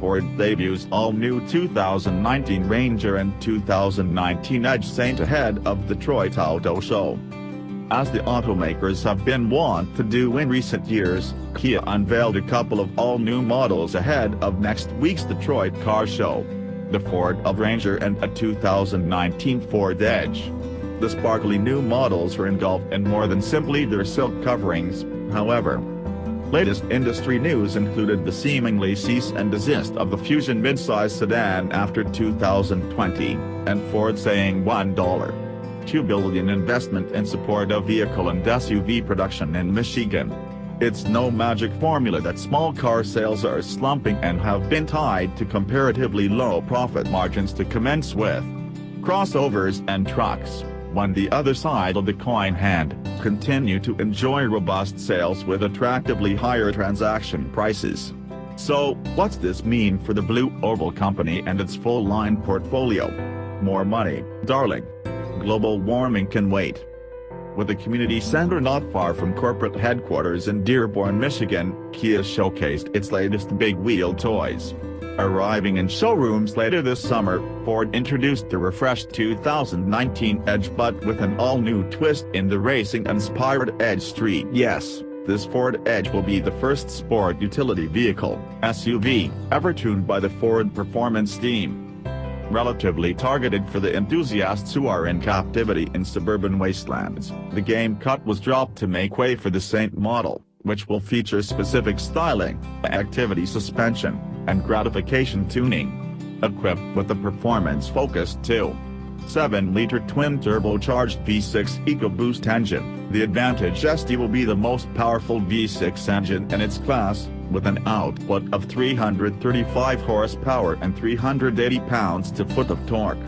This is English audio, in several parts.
Ford debuts all-new 2019 Ranger and 2019 Edge Saint ahead of Detroit Auto Show. As the automakers have been wont to do in recent years, Kia unveiled a couple of all-new models ahead of next week's Detroit Car Show: the Ford Ranger and a 2019 Ford Edge. The sparkly new models are engulfed in more than simply their silk coverings, however. Latest industry news included the seemingly cease and desist of the Fusion midsize sedan after 2020, and Ford saying $1.2 billion investment in support of vehicle and SUV production in Michigan. It's no magic formula that small car sales are slumping and have been tied to comparatively low profit margins to commence with. Crossovers and trucks, on the other side of the coin hand, continue to enjoy robust sales with attractively higher transaction prices. So, what's this mean for the Blue Oval Company and its full-line portfolio? More money, darling. Global warming can wait. With a community center not far from corporate headquarters in Dearborn, Michigan, Kia showcased its latest big wheel toys. Arriving in showrooms later this summer, Ford introduced the refreshed 2019 Edge, but with an all-new twist in the racing-inspired Edge Street. Yes, this Ford Edge will be the first sport utility vehicle (SUV) ever tuned by the Ford Performance team. Relatively targeted for the enthusiasts who are in captivity in suburban wastelands, the game cut was dropped to make way for the Saint model, which will feature specific styling, activity suspension, and gratification tuning. Equipped with a performance-focused 2.7-liter twin-turbocharged V6 EcoBoost engine, the Advantage ST will be the most powerful V6 engine in its class, with an output of 335 horsepower and 380 pounds-to-foot of torque.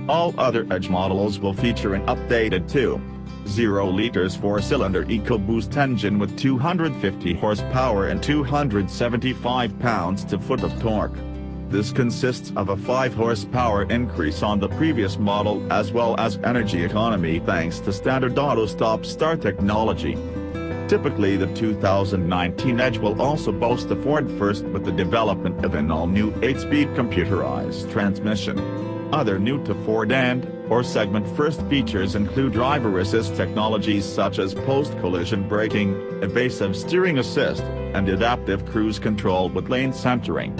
All other Edge models will feature an updated 2.0-liter four-cylinder EcoBoost engine with 250 horsepower and 275 pounds-to-foot of torque. This consists of a 5-horsepower increase on the previous model as well as energy economy thanks to standard auto stop-start technology. Typically, the 2019 Edge will also boast a Ford first with the development of an all-new 8-speed computerized transmission. Other new to Ford and/or segment first features include driver assist technologies such as post-collision braking, evasive steering assist, and adaptive cruise control with lane centering.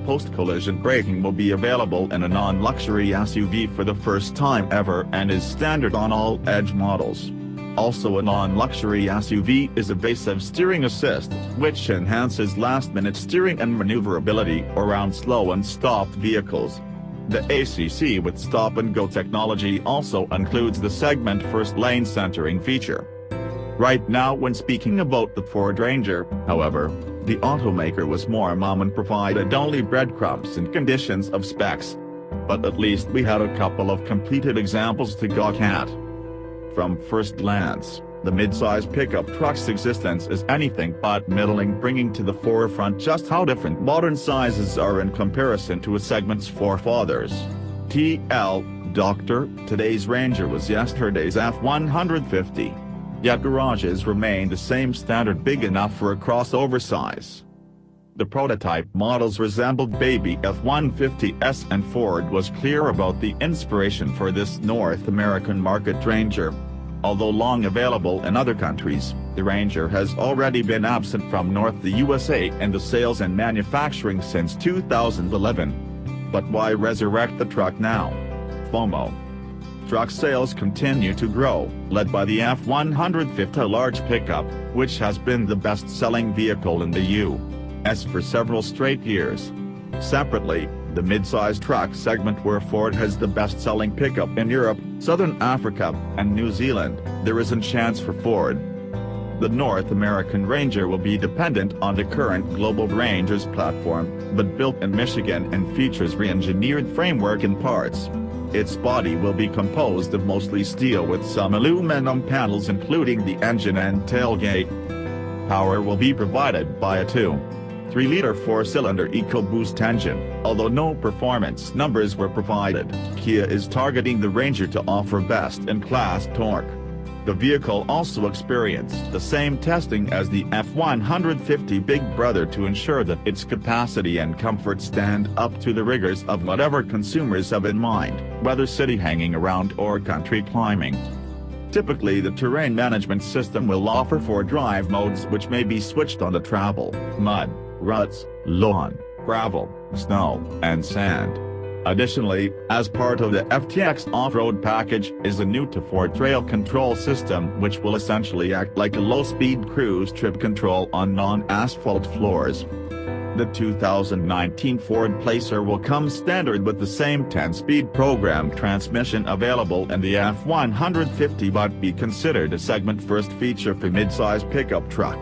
Post-collision braking will be available in a non-luxury SUV for the first time ever and is standard on all Edge models. Also a non-luxury SUV is evasive steering assist, which enhances last-minute steering and maneuverability around slow and stopped vehicles. The ACC with stop-and-go technology also includes the segment-first lane centering feature. Right now, when speaking about the Ford Ranger, however, the automaker was more mum and provided only breadcrumbs and conditions of specs. But at least we had a couple of completed examples to gawk at. From first glance, the mid-size pickup truck's existence is anything but middling, bringing to the forefront just how different modern sizes are in comparison to a segment's forefathers. Dr. Today's Ranger was yesterday's F-150. Yet garages remain the same standard, big enough for a crossover size. The prototype models resembled baby F-150s, and Ford was clear about the inspiration for this North American market Ranger. Although long available in other countries, the Ranger has already been absent from the USA and the sales and manufacturing since 2011. But why resurrect the truck now? FOMO. Truck sales continue to grow, led by the F-150, a large pickup, which has been the best-selling vehicle in the U.S. for several straight years. Separately, the mid-size truck segment, where Ford has the best-selling pickup in Europe, Southern Africa, and New Zealand, there isn't chance for Ford. The North American Ranger will be dependent on the current global Ranger's platform, but built in Michigan and features re-engineered framework and parts. Its body will be composed of mostly steel with some aluminum panels, including the engine and tailgate. Power will be provided by a 2.3-liter four-cylinder EcoBoost engine. Although no performance numbers were provided, Kia is targeting the Ranger to offer best-in-class torque. The vehicle also experienced the same testing as the F-150 Big Brother to ensure that its capacity and comfort stand up to the rigors of whatever consumers have in mind, whether city hanging around or country climbing. Typically, the terrain management system will offer 4 drive modes which may be switched on the travel, mud, ruts, lawn, gravel, snow, and sand. Additionally, as part of the FTX off-road package is a new 2-4 trail control system which will essentially act like a low-speed cruise trip control on non-asphalt floors. The 2019 Ford Placer will come standard with the same 10-speed program transmission available in the F-150 but be considered a segment-first feature for mid-size pickup truck.